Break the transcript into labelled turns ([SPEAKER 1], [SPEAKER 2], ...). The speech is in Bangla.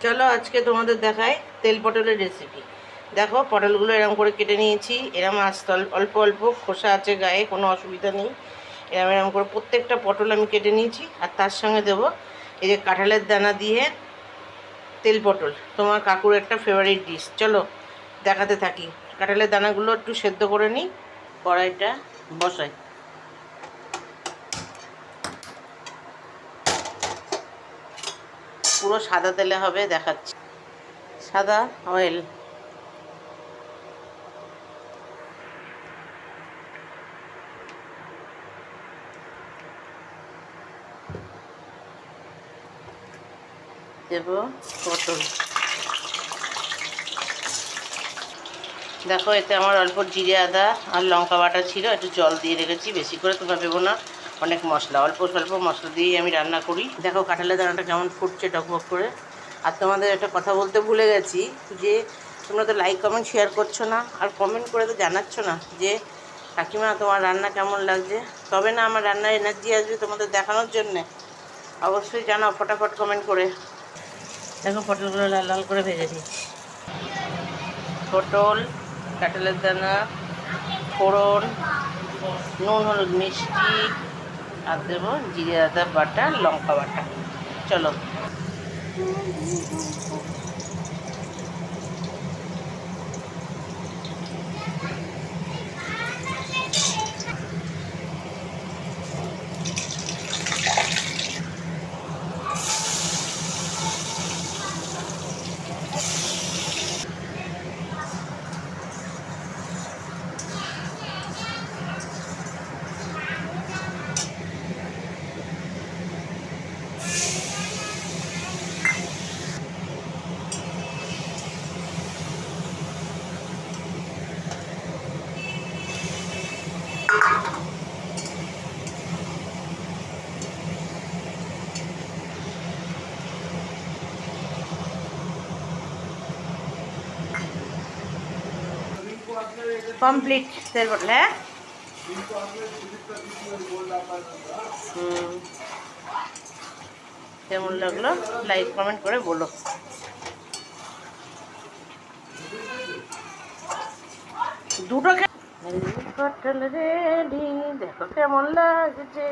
[SPEAKER 1] চলো আজকে তোমাদের দেখাই তেল পটলের রেসিপি। দেখো পটলগুলো এরকম করে কেটে নিয়েছি, এরকম আস্তে অল্প অল্প খোসা আছে গায়ে, কোনো অসুবিধা নেই। এরকম এরকম করে প্রত্যেকটা পটল আমি কেটে নিয়েছি। আর তার সঙ্গে দেবো এই যে কাঁঠালের দানা দিয়ে তেল পটল, তোমার কাকুর একটা ফেভারিট ডিশ। চলো দেখাতে থাকি। কাঁঠালের দানাগুলো একটু সেদ্ধ করে নিই, কড়াইটা বসাই। পুরো সাদা তেলে হবে, দেখাচ্ছি। সাদা অয়েল, দেব পটল। দেখো এতে আমার অল্প জিরে আদা আর লঙ্কা বাটা ছিল, একটু জল দিয়ে রেখেছি, বেশি করে তোমরা দেবো না, অনেক মশলা, অল্প স্বল্প মশলা দিয়েই আমি রান্না করি। দেখো কাঁঠালের দানাটা কেমন ফুটছে টকবক করে। আর তোমাদের একটা কথা বলতে ভুলে গেছি, যে তোমরা তো লাইক কমেন্ট শেয়ার করছো না, আর কমেন্ট করে তো জানাচ্ছ না যে কাকিমা তোমার রান্না কেমন লাগছে। তবে না আমার রান্নার এনার্জি আসবে তোমাদের দেখানোর জন্যে। অবশ্যই জানাও ফটাফট কমেন্ট করে। দেখো পটলগুলো লাল লাল করে ভেজে দিচ্ছি। পটল, কাঁঠালের দানা, ফোড়ন, নুন হলুদ মিষ্টি, আর দেবো জিরে আদা বাটা, লঙ্কা বাটা। চলো কমপ্লিট তেল পটল। হ্যাঁ কেমন লাগলো লাইক কমেন্ট করে বলো। দুটো পটল রেডি, দেখো কেমন লাগছে।